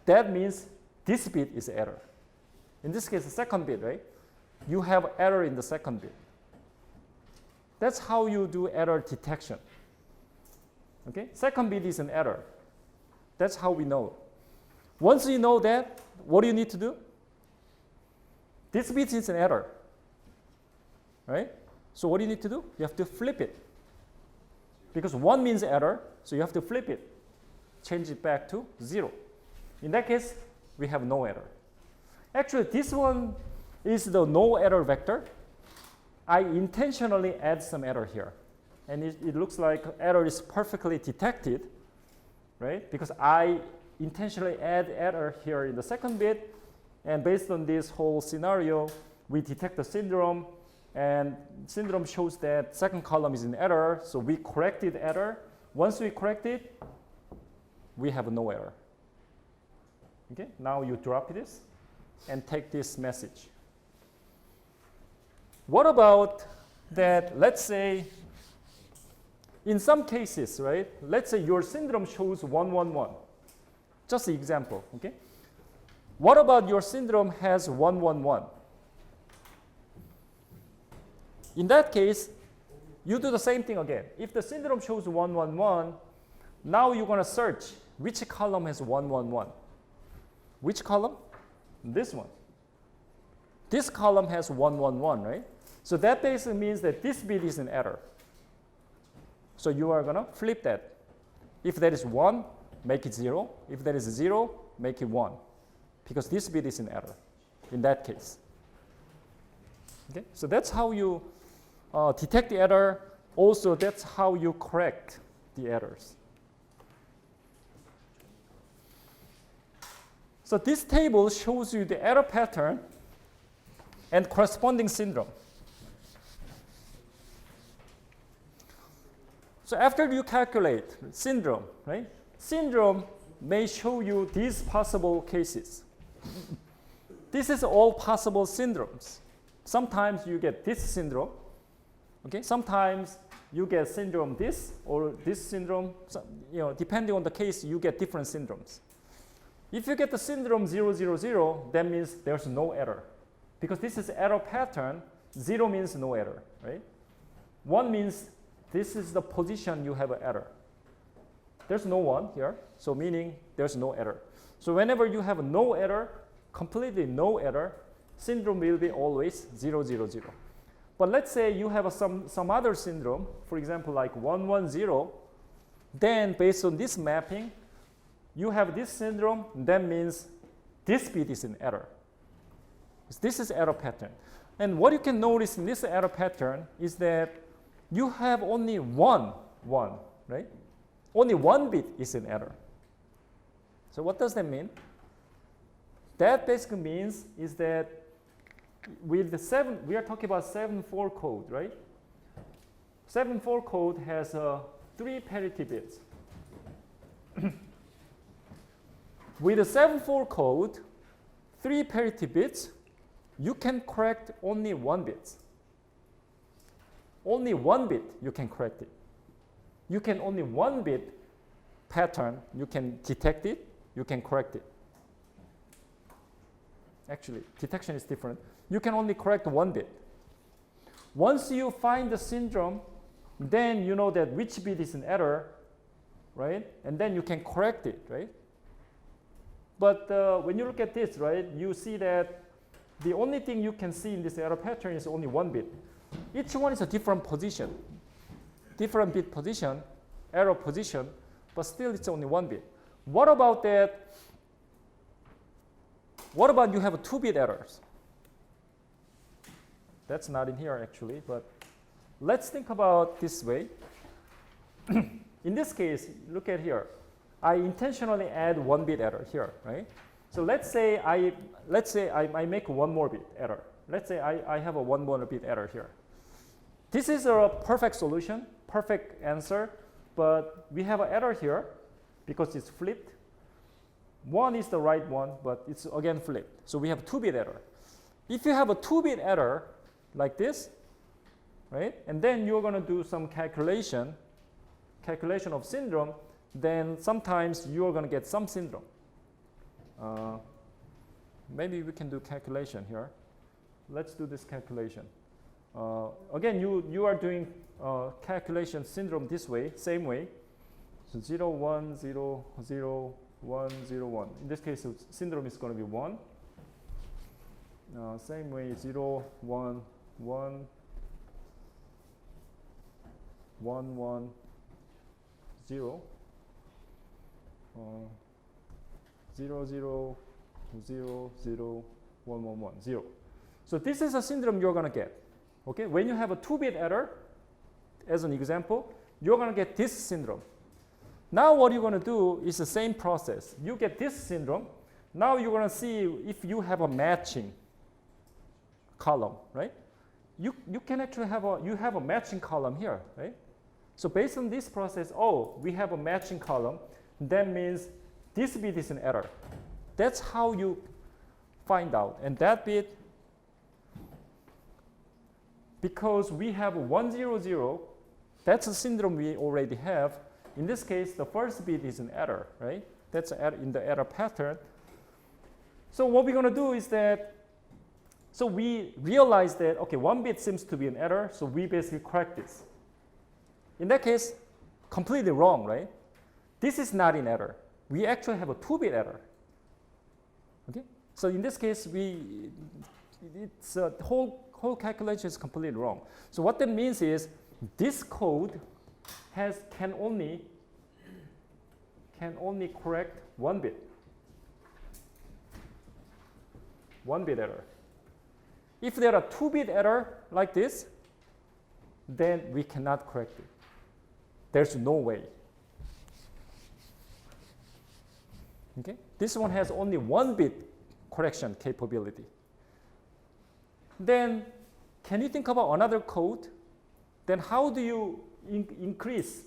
that means this bit is error. In this case, the second bit, right? You have error in the second bit. That's how you do error detection. Okay? Second bit is an error. That's how we know. Once you know that, what do you need to do? This bit is an error. Right? So what do you need to do? You have to flip it. Because 1 means error, so you have to flip it. Change it back to 0. In that case, we have no error. Actually, this one is the no error vector. I intentionally add some error here. And it looks like error is perfectly detected, right? Because I intentionally add error here in the second bit. And based on this whole scenario, we detect the syndrome. And syndrome shows that second column is in error. So we corrected error. Once we correct it, we have no error. Okay, now you drop this and take this message. What about that, let's say, in some cases, right? Let's say your syndrome shows 1, 1, 1. Just an example, okay? What about your syndrome has 1, 1, 1? In that case, you do the same thing again. If the syndrome shows 1, 1, 1, now you're going to search which column has 1, 1, 1. Which column? This one. This column has 1, 1, 1, right? So that basically means that this bit is an error. So you are going to flip that. If that is 1, make it 0. If that is 0, make it 1. Because this bit is an error in that case. Okay? So that's how you detect the error. Also, that's how you correct the errors. So this table shows you the error pattern and corresponding syndrome. So after you calculate syndrome, right? Syndrome may show you these possible cases. This is all possible syndromes. Sometimes you get this syndrome. Okay, sometimes you get syndrome this or this syndrome. So, depending on the case, you get different syndromes. If you get the syndrome 0, 0, 0, that means there's no error. Because this is error pattern, 0 means no error, right? 1 means this is the position you have an error. There's no 1 here, so meaning there's no error. So whenever you have no error, completely no error, syndrome will be always 0, 0, 0. But let's say you have some other syndrome, for example, like 1, 1, 0, then based on this mapping, you have this syndrome, that means this bit is in error. This is error pattern. And what you can notice in this error pattern is that you have only one, right? Only one bit is in error. So what does that mean? That basically means is that with the 7, we are talking about 7-4 code, right? 7-4 code has 3 parity bits. With the 7-4 code, 3 parity bits, you can correct only 1 bit. Only 1 bit you can correct it. You can only 1 bit pattern, you can detect it, you can correct it. Actually, detection is different. You can only correct 1 bit. Once you find the syndrome, then you know that which bit is in error, right? And then you can correct it, right? But when you look at this, right, you see that the only thing you can see in this error pattern is only 1 bit. Each one is a different position, different bit position, error position, but still it's only 1 bit. What about that? What about you have 2-bit errors? That's not in here actually, but let's think about this way. In this case, look at here. I intentionally add 1-bit error here, right? So let's say I make 1 more bit error. Let's say I have a 1 more bit error here. This is a perfect solution, perfect answer, but we have an error here because it's flipped. 1 is the right one, but it's again flipped. So we have 2-bit error. If you have a 2-bit error like this, right, and then you're going to do some calculation of syndrome, then sometimes you're going to get some syndrome. Maybe we can do calculation here. Let's do this calculation. Again, you are doing calculation syndrome this way, same way. So 0, 1, 0, 0, 1, 0, 1. In this case, syndrome is going to be 1. Same way, 0, 1, 1, 1, 1, 0. 0, 0, 0, 0, 1, 1, 1, 0. So this is a syndrome you're going to get. Okay, when you have a 2-bit error, as an example, you're going to get this syndrome. Now what you're going to do is the same process. You get this syndrome. Now you're going to see if you have a matching column, right? You can actually have a matching column here, right? So based on this process, we have a matching column. That means this bit is an error. That's how you find out. And that bit, because we have 1, 0, 0, that's a syndrome we already have. In this case, the first bit is an error, right? That's an error in the error pattern. So what we're going to do is that, so we realize that, okay, 1 bit seems to be an error, so we basically correct this. In that case, completely wrong, right? This is not in error. We actually have a 2-bit error. Okay? So in this case, it's whole calculation is completely wrong. So what that means is this code can only correct 1 bit. 1-bit error. If there are 2-bit error like this, then we cannot correct it. There's no way. Okay? This one has only 1 bit correction capability. Then can you think about another code? Then how do you increase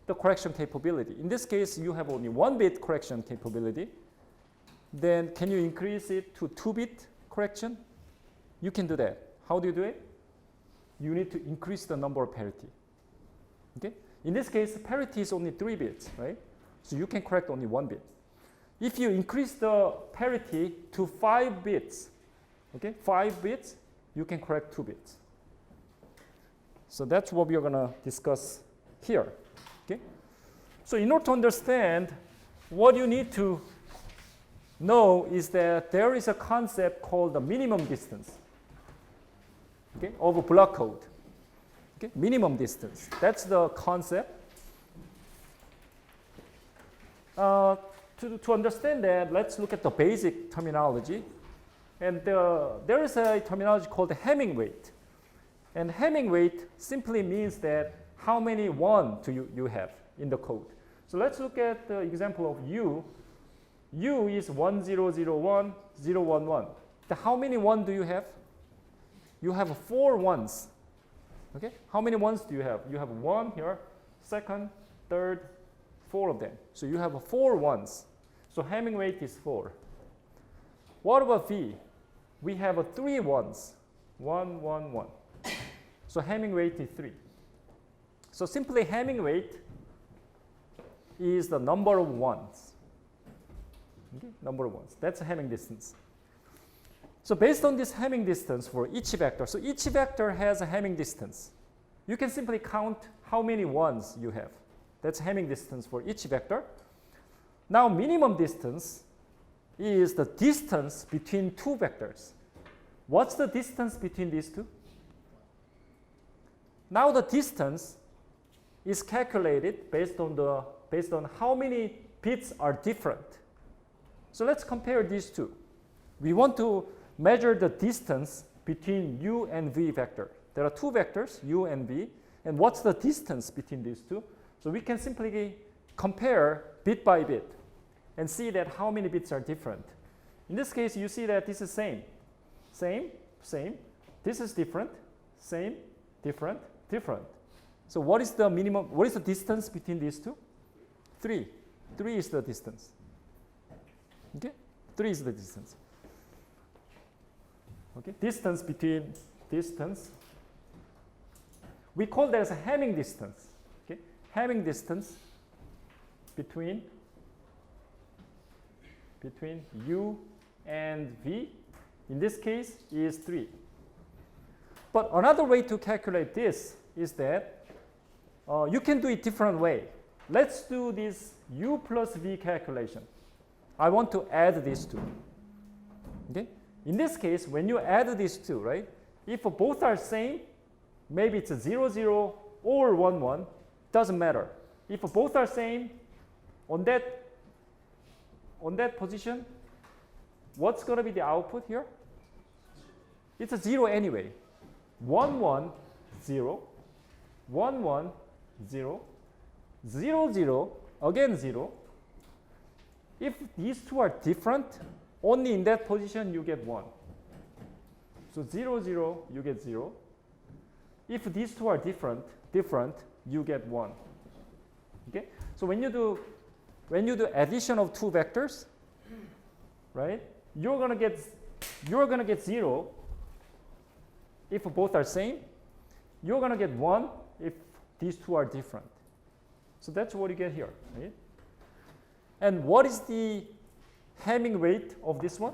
the correction capability? In this case, you have only 1 bit correction capability. Then can you increase it to 2 bit correction? You can do that. How do you do it? You need to increase the number of parity. Okay? In this case, parity is only 3 bits, right? So you can correct only 1 bit. If you increase the parity to 5 bits, okay, 5 bits, you can correct 2 bits. So that's what we are going to discuss here. Okay? So in order to understand, what you need to know is that there is a concept called the minimum distance, okay, of a block code. Okay? Minimum distance. That's the concept. To understand that, let's look at the basic terminology. And there is a terminology called Hamming weight. And Hamming weight simply means that how many 1 do you have in the code. So let's look at the example of U. U is 1001, 011. How many 1 do you have? You have 4 1s. Okay? How many 1s do you have? You have 1 here, second, third, 4 of them. So you have 4 1s. So Hamming weight is 4. What about V? We have 3 1s. 1, 1, 1. So Hamming weight is 3. So simply Hamming weight is the number of 1s. Okay? Number of 1s. That's a Hamming distance. So based on this Hamming distance for each vector, so each vector has a Hamming distance. You can simply count how many 1s you have. That's Hamming distance for each vector. Now minimum distance is the distance between 2 vectors. What's the distance between these two? Now the distance is calculated based on how many bits are different. So let's compare these two. We want to measure the distance between U and V vector. There are 2 vectors, U and V, and what's the distance between these two? So we can simply compare bit by bit and see that how many bits are different. In this case, you see that this is same. Same, same. This is different. Same, different, different. So what is the minimum, what is the distance between these two? 3. 3 is the distance. Okay? 3 is the distance. Okay? Distance between distance. We call that as a Hamming distance. Okay? Hamming distance between U and V, in this case, is 3. But another way to calculate this is that you can do it different way. Let's do this U plus V calculation. I want to add these two. Okay? In this case, when you add these two, right? If both are same, maybe it's a 0, 0 or 1, 1, doesn't matter. If both are same, on that position, what's going to be the output here? It's a 0 anyway. 1, 1, 0, 1, 1, 0, 0, 0, again 0. If these two are different, only in that position you get 1. So 0, 0, you get 0. If these two are different, you get 1. Okay? So when you do addition of 2 vectors, right? You're gonna get 0 if both are same. You're gonna get 1 if these two are different. So that's what you get here, right? And what is the Hamming weight of this one?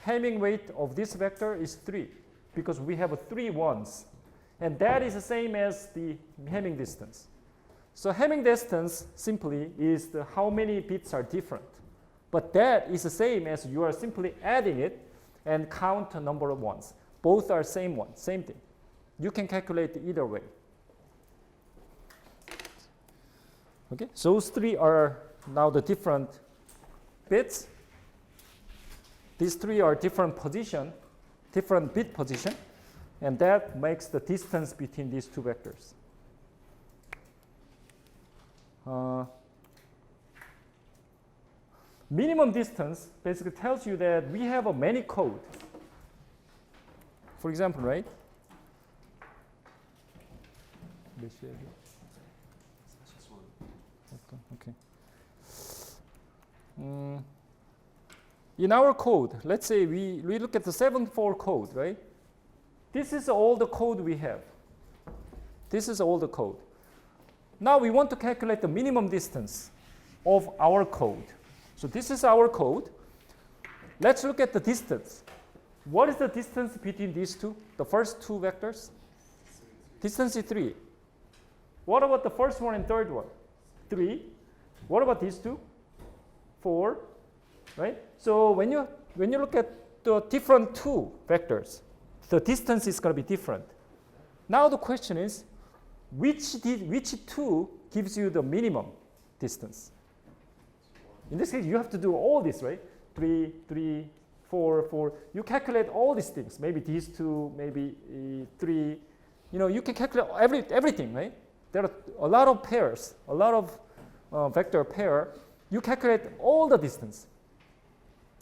Hamming weight of this vector is 3 because we have 3 1s. And that is the same as the Hamming distance. So Hamming distance simply is how many bits are different. But that is the same as you are simply adding it and count a number of 1s. Both are same one, same thing. You can calculate either way. Okay, so those 3 are now the different bits. These 3 are different position, different bit position, and that makes the distance between these 2 vectors. minimum distance basically tells you that we have a many code. For example, right? Okay. In our code, let's say we look at the 7.4 code, right? This is all the code we have. This is all the code. Now we want to calculate the minimum distance of our code. So this is our code. Let's look at the distance. What is the distance between these two? The first two vectors? Distance is 3. What about the first one and third one? 3. What about these two? 4. Right? So when you look at the different two vectors, the distance is going to be different. Now the question is, which two gives you the minimum distance? In this case, you have to do all this, right? 3, 3, 4, 4. You calculate all these things. Maybe these two, maybe 3. You can calculate everything, right? There are a lot of pairs, a lot of vector pair. You calculate all the distance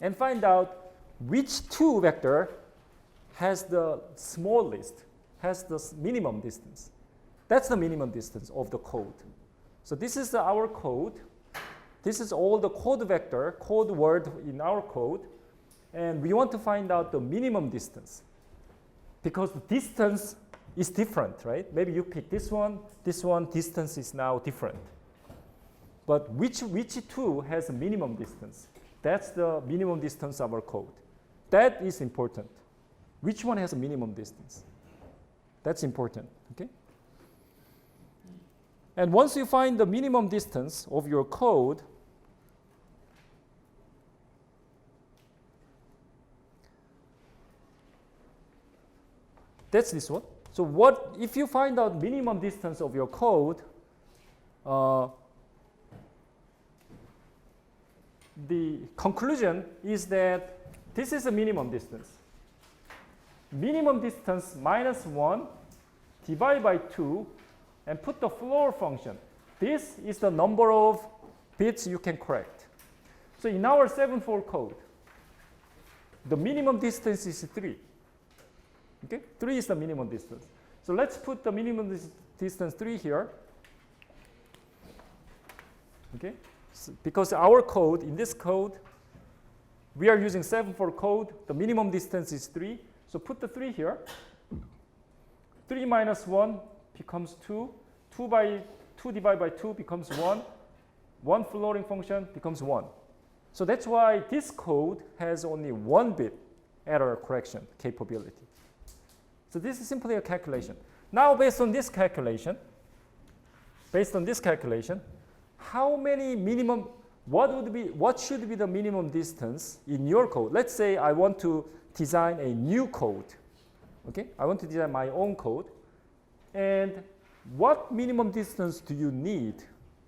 and find out which two vector has the smallest, has the minimum distance. That's the minimum distance of the code. So this is our code. This is all the code vector, code word in our code. And we want to find out the minimum distance. Because the distance is different, right? Maybe you pick this one, distance is now different. But which two has a minimum distance? That's the minimum distance of our code. That is important. Which one has a minimum distance? That's important, okay? And once you find the minimum distance of your code, that's this one. So what if you find out minimum distance of your code, the conclusion is that this is a minimum distance. Minimum distance minus 1 divided by 2 and put the floor function. This is the number of bits you can correct. So in our 7.4 code, the minimum distance is 3. Okay? 3 is the minimum distance. So let's put the minimum distance 3 here. Okay? So because our code, in this code, we are using 7.4 code. The minimum distance is 3. So put the 3 here. 3 minus 1 becomes 2. 2 divided by 2 becomes 1. 1 floating function becomes 1. So that's why this code has only 1 bit error correction capability. So this is simply a calculation. Now based on this calculation, how many minimum, what should be the minimum distance in your code? Let's say I want to design a new code. Okay? I want to design my own code. And what minimum distance do you need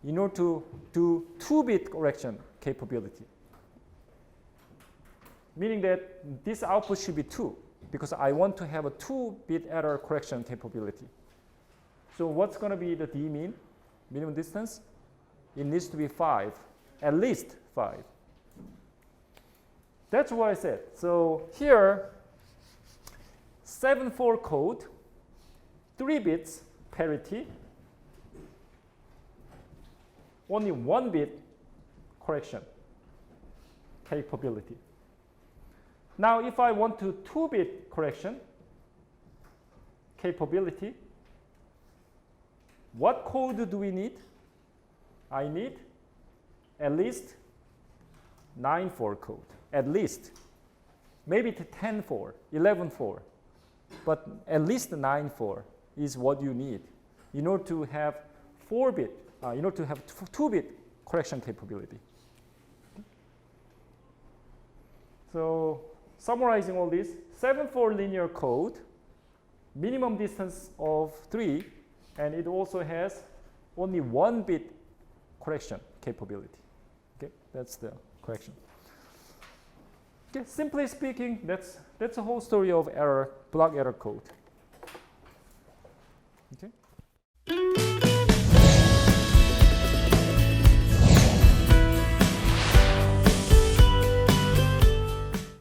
in order to do 2-bit correction capability? Meaning that this output should be 2, because I want to have a 2-bit error correction capability. So what's going to be the d-min, minimum distance? It needs to be 5, at least 5. That's what I said. So here, 7.4 code, 3 bits parity, only 1-bit correction capability. Now, if I want to 2-bit correction capability, what code do we need? I need at least 9.4 code, at least. Maybe to 10.4, 11.4, but at least 9.4 is what you need in order to have 4-bit, in order to have 2-bit correction capability. So summarizing all this, 7.4 linear code, minimum distance of 3, and it also has only 1-bit correction capability. Okay, that's the correction. Okay, simply speaking, that's the whole story of block error code. Okay.